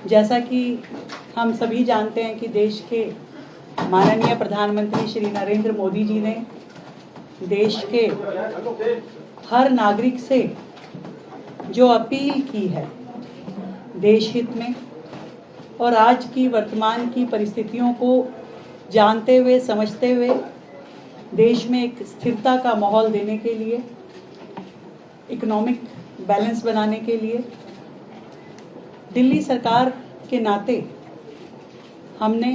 जैसा कि हम सभी जानते हैं कि देश के माननीय प्रधानमंत्री श्री नरेंद्र मोदी जी ने देश के हर नागरिक से जो अपील की है देश हित में और आज की वर्तमान की परिस्थितियों को जानते हुए समझते हुए देश में एक स्थिरता का माहौल देने के लिए, इकोनॉमिक बैलेंस बनाने के लिए दिल्ली सरकार के नाते हमने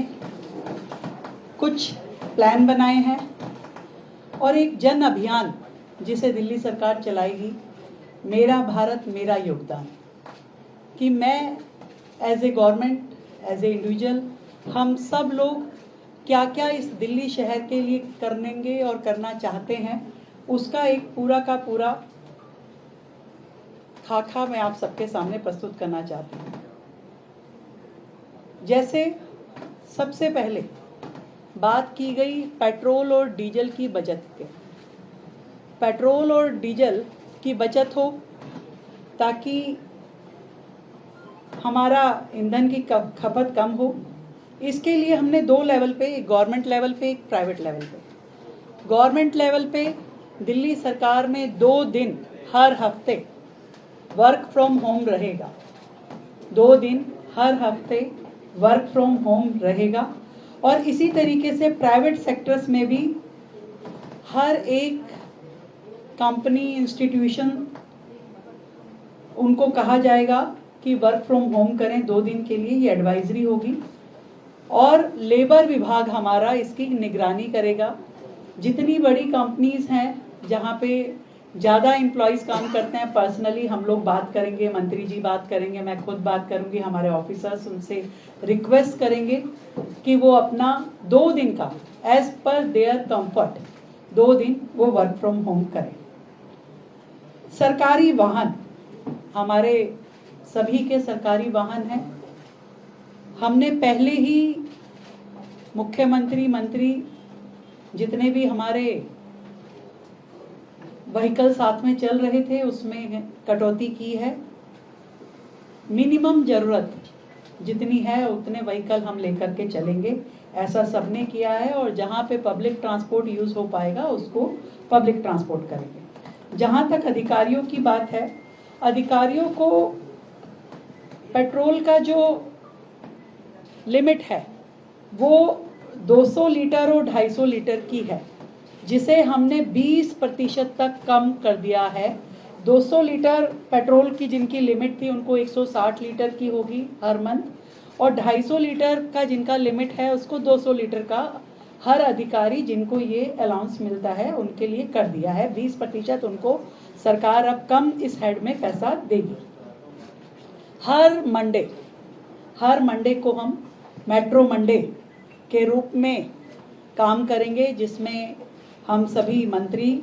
कुछ प्लान बनाए हैं और एक जन अभियान जिसे दिल्ली सरकार चलाएगी, मेरा भारत मेरा योगदान, कि मैं as a government, as a individual, हम सब लोग क्या क्या इस दिल्ली शहर के लिए करेंगे और करना चाहते हैं, उसका एक पूरा का पूरा खाका मैं आप सबके सामने प्रस्तुत करना चाहती हूँ। जैसे सबसे पहले बात की गई पेट्रोल और डीजल की बचत के। पेट्रोल और डीजल की बचत हो ताकि हमारा ईंधन की खपत कम हो। इसके लिए हमने दो लेवल पे, एक गवर्नमेंट लेवल पे, एक प्राइवेट लेवल पे। गवर्नमेंट लेवल पे दिल्ली सरकार में 2 दिन हर हफ्ते वर्क फ्रॉम होम रहेगा। 2 दिन हर हफ्ते वर्क फ्रॉम होम रहेगा। और इसी तरीके से प्राइवेट सेक्टर्स में भी हर एक कंपनी, इंस्टीट्यूशन, उनको कहा जाएगा कि वर्क फ्रॉम होम करें 2 दिन के लिए। ये एडवाइजरी होगी और लेबर विभाग हमारा इसकी निगरानी करेगा। जितनी बड़ी कंपनीज हैं जहाँ पे ज़्यादा एम्प्लॉयज़ काम करते हैं, पर्सनली हम लोग बात करेंगे, मंत्री जी बात करेंगे, मैं खुद बात करूँगी, हमारे ऑफिसर्स, उनसे रिक्वेस्ट करेंगे कि वो अपना 2 दिन का एज पर देयर कंफर्ट 2 दिन वो वर्क फ्रॉम होम करें। सरकारी वाहन, हमारे सभी के सरकारी वाहन हैं। हमने पहले ही मुख्यमंत्री, मंत्री, जितने भी हमारे व्हीकल साथ में चल रहे थे उसमें कटौती की है। मिनिमम जरूरत जितनी है उतने व्हीकल हम लेकर के चलेंगे, ऐसा सबने किया है। और जहाँ पे पब्लिक ट्रांसपोर्ट यूज हो पाएगा उसको पब्लिक ट्रांसपोर्ट करेंगे। जहाँ तक अधिकारियों की बात है, अधिकारियों को पेट्रोल का जो लिमिट है वो 200 लीटर और 250 लीटर की है, जिसे हमने 20% तक कम कर दिया है। 200 लीटर पेट्रोल की जिनकी लिमिट थी उनको 160 लीटर की होगी हर मंथ, और 250 लीटर का जिनका लिमिट है उसको 200 लीटर का हर अधिकारी जिनको ये अलाउंस मिलता है उनके लिए कर दिया है। 20% उनको सरकार अब कम इस हेड में पैसा देगी। हर मंडे को हम मेट्रो मंडे के रूप में काम करेंगे, जिसमें हम सभी मंत्री,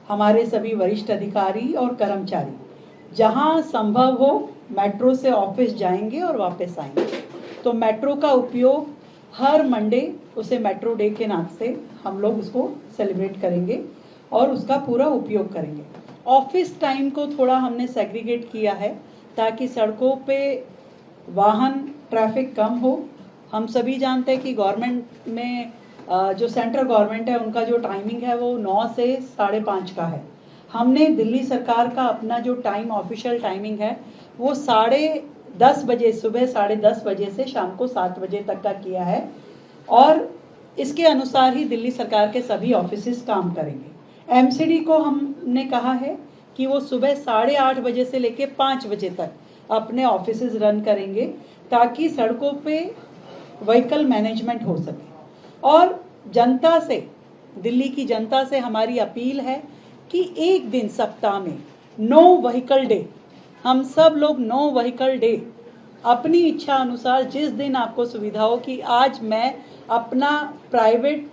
हमारे सभी वरिष्ठ अधिकारी और कर्मचारी जहां संभव हो मेट्रो से ऑफिस जाएंगे और वापस आएंगे। तो मेट्रो का उपयोग हर मंडे, उसे मेट्रो डे के नाम से हम लोग उसको सेलिब्रेट करेंगे और उसका पूरा उपयोग करेंगे। ऑफिस टाइम को थोड़ा हमने सेग्रीगेट किया है ताकि सड़कों पे वाहन ट्रैफिक कम हो। हम सभी जानते हैं कि गवर्नमेंट में जो सेंट्रल गवर्नमेंट है उनका जो टाइमिंग है वो 9 से 5:30 का है। हमने दिल्ली सरकार का अपना जो टाइम, ऑफिशियल टाइमिंग है वो 10:30 बजे, सुबह 10:30 बजे से शाम को 7 बजे तक का किया है। और इसके अनुसार ही दिल्ली सरकार के सभी ऑफिसेस काम करेंगे। एमसीडी को हमने कहा है कि वो सुबह 8:30 बजे से लेके 5 बजे तक अपने ऑफिसेस रन करेंगे ताकि सड़कों पे व्हीकल मैनेजमेंट हो सके। और जनता से, दिल्ली की जनता से हमारी अपील है कि एक दिन सप्ताह में नो व्हीकल डे, हम सब लोग नो व्हीकल डे अपनी इच्छा अनुसार जिस दिन आपको सुविधा हो कि आज मैं अपना प्राइवेट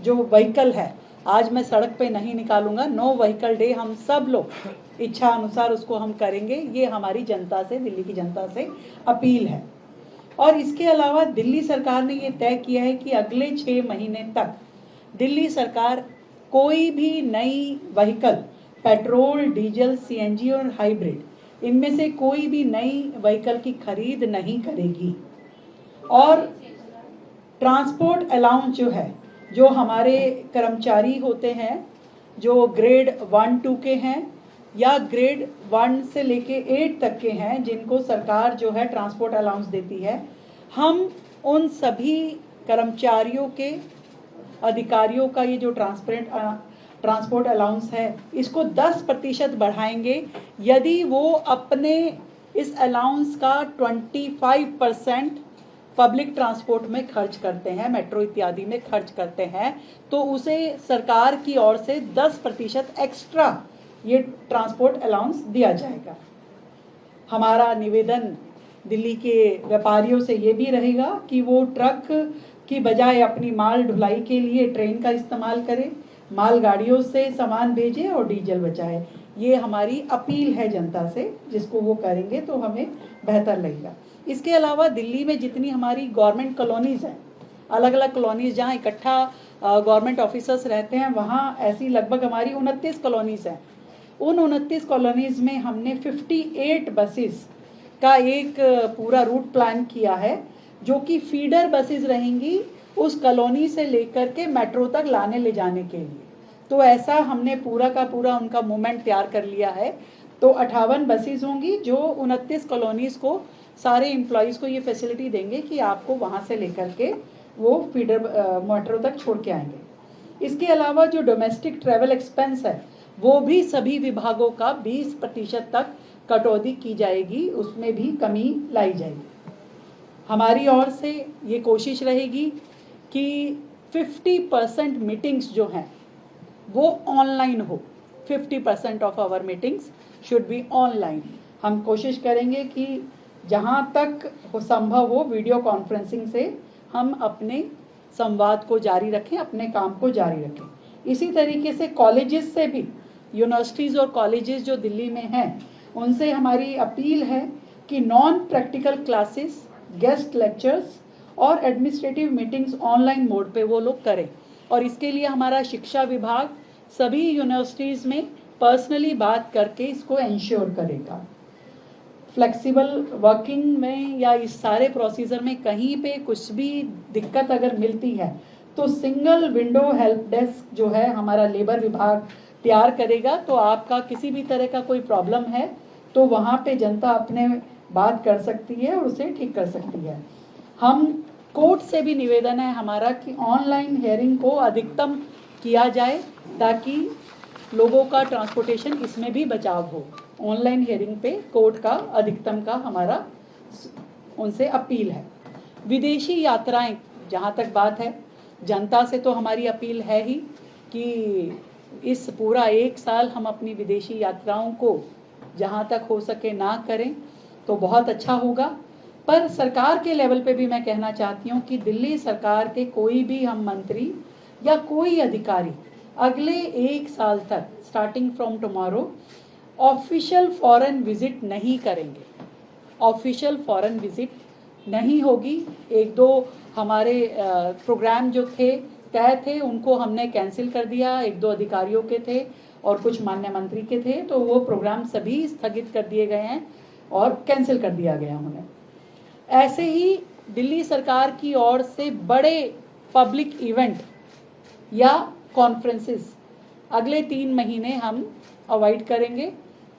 जो व्हीकल है आज मैं सड़क पे नहीं निकालूंगा, नो व्हीकल डे हम सब लोग इच्छा अनुसार उसको हम करेंगे। ये हमारी जनता से, दिल्ली की जनता से अपील है। और इसके अलावा दिल्ली सरकार ने ये तय किया है कि अगले 6 महीने तक दिल्ली सरकार कोई भी नई व्हीकल, पेट्रोल, डीजल, सीएनजी और हाइब्रिड, इनमें से कोई भी नई व्हीकल की खरीद नहीं करेगी। और ट्रांसपोर्ट अलाउंस जो है, जो हमारे कर्मचारी होते हैं जो ग्रेड 1-2 के हैं या ग्रेड 1 से लेके 8 तक के हैं, जिनको सरकार जो है ट्रांसपोर्ट अलाउंस देती है, हम उन सभी कर्मचारियों के अधिकारियों का ये जो ट्रांसपोर्ट अलाउंस है इसको 10% बढ़ाएंगे यदि वो अपने इस अलाउंस का 25% पब्लिक ट्रांसपोर्ट में खर्च करते हैं, मेट्रो इत्यादि में खर्च करते हैं, तो उसे सरकार की ओर से 10% एक्स्ट्रा ये ट्रांसपोर्ट अलाउंस दिया जाएगा। हमारा निवेदन दिल्ली के व्यापारियों से ये भी रहेगा कि वो ट्रक की बजाय अपनी माल ढुलाई के लिए ट्रेन का इस्तेमाल करें, मालगाड़ियों से सामान भेजें और डीजल बचाएं। ये हमारी अपील है जनता से, जिसको वो करेंगे तो हमें बेहतर लगेगा। इसके अलावा दिल्ली में जितनी हमारी गवर्नमेंट कॉलोनीज हैं, अलग अलग कॉलोनीज जहाँ इकट्ठा गवर्नमेंट ऑफिसर्स रहते हैं, वहाँ ऐसी लगभग हमारी 29 कॉलोनीज हैं। उन 29 कॉलोनीज में हमने 58 बसेस का एक पूरा रूट प्लान किया है, जो कि फीडर बसेस रहेंगी उस कॉलोनी से लेकर के मेट्रो तक लाने ले जाने के लिए। तो ऐसा हमने पूरा का पूरा उनका मूवमेंट तैयार कर लिया है। तो 58 बसेस होंगी जो 29 कॉलोनीज को, सारे एम्प्लॉयज़ को ये फैसिलिटी देंगे कि आपको वहाँ से लेकर के वो फीडर मेट्रो तक छोड़ के आएंगे। इसके अलावा जो डोमेस्टिक ट्रैवल एक्सपेंस है वो भी सभी विभागों का 20% तक कटौती की जाएगी, उसमें भी कमी लाई जाएगी। हमारी ओर से ये कोशिश रहेगी कि 50% मीटिंग्स जो हैं वो ऑनलाइन हो। 50% of our meetings should be online. हम कोशिश करेंगे कि जहाँ तक संभव हो वीडियो कॉन्फ्रेंसिंग से हम अपने संवाद को जारी रखें, अपने काम को जारी रखें। इसी तरीके से कॉलेजेस से भी, यूनिवर्सिटीज़ और कॉलेजेस जो दिल्ली में हैं, उनसे हमारी अपील है कि non practical classes, guest lectures और एडमिनिस्ट्रेटिव मीटिंग्स ऑनलाइन मोड पे वो लोग करें। और इसके लिए हमारा शिक्षा विभाग सभी यूनिवर्सिटीज़ में पर्सनली बात करके इसको इंश्योर करेगा। फ्लेक्सिबल वर्किंग में या इस सारे प्रोसीजर में कहीं पे कुछ भी दिक्कत अगर मिलती है तो सिंगल विंडो हेल्प डेस्क जो है हमारा लेबर विभाग तैयार करेगा। तो आपका किसी भी तरह का कोई प्रॉब्लम है तो वहाँ पे जनता अपने बात कर सकती है और उसे ठीक कर सकती है। हम कोर्ट से भी निवेदन है हमारा कि ऑनलाइन हियरिंग को अधिकतम किया जाए ताकि लोगों का ट्रांसपोर्टेशन इसमें भी बचाव हो। ऑनलाइन हियरिंग पे कोर्ट का अधिकतम का हमारा उनसे अपील है। विदेशी यात्राएं जहाँ तक बात है, जनता से तो हमारी अपील है ही कि इस पूरा 1 साल हम अपनी विदेशी यात्राओं को जहाँ तक हो सके ना करें तो बहुत अच्छा होगा। पर सरकार के लेवल पे भी मैं कहना चाहती हूँ कि दिल्ली सरकार के कोई भी हम मंत्री या कोई अधिकारी अगले 1 साल तक starting from tomorrow official foreign visit नहीं करेंगे। ऑफिशियल फॉरेन विजिट नहीं होगी। 1-2 हमारे प्रोग्राम जो तय थे उनको हमने कैंसिल कर दिया। 1-2 अधिकारियों के थे और कुछ माननीय मंत्री के थे, तो वो प्रोग्राम सभी स्थगित कर दिए गए हैं और कैंसिल कर दिया गया उन्हें। ऐसे ही दिल्ली सरकार की ओर से बड़े पब्लिक इवेंट या कॉन्फ्रेंसेस अगले 3 महीने हम अवॉइड करेंगे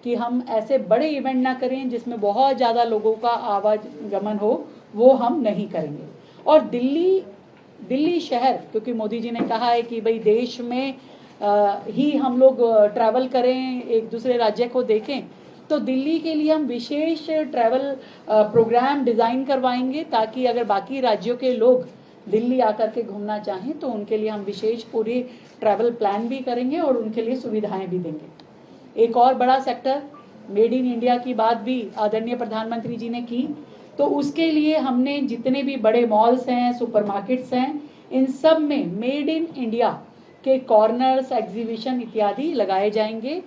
कि हम ऐसे बड़े इवेंट ना करें जिसमें बहुत ज़्यादा लोगों का आवागमन हो, वो हम नहीं करेंगे। और दिल्ली शहर, क्योंकि मोदी जी ने कहा है कि भाई देश में ही हम लोग ट्रैवल करें, एक दूसरे राज्य को देखें, तो दिल्ली के लिए हम विशेष ट्रैवल प्रोग्राम डिज़ाइन करवाएंगे ताकि अगर बाकी राज्यों के लोग दिल्ली आकर के घूमना चाहें तो उनके लिए हम विशेष पूरी ट्रैवल प्लान भी करेंगे और उनके लिए सुविधाएं भी देंगे। एक और बड़ा सेक्टर मेड इन इंडिया की बात भी आदरणीय प्रधानमंत्री जी ने की, तो उसके लिए हमने जितने भी बड़े मॉल्स हैं, सुपरमार्केट्स हैं, इन सब में मेड इन इंडिया के कॉर्नर्स, एग्जीबिशन इत्यादि लगाए जाएंगे।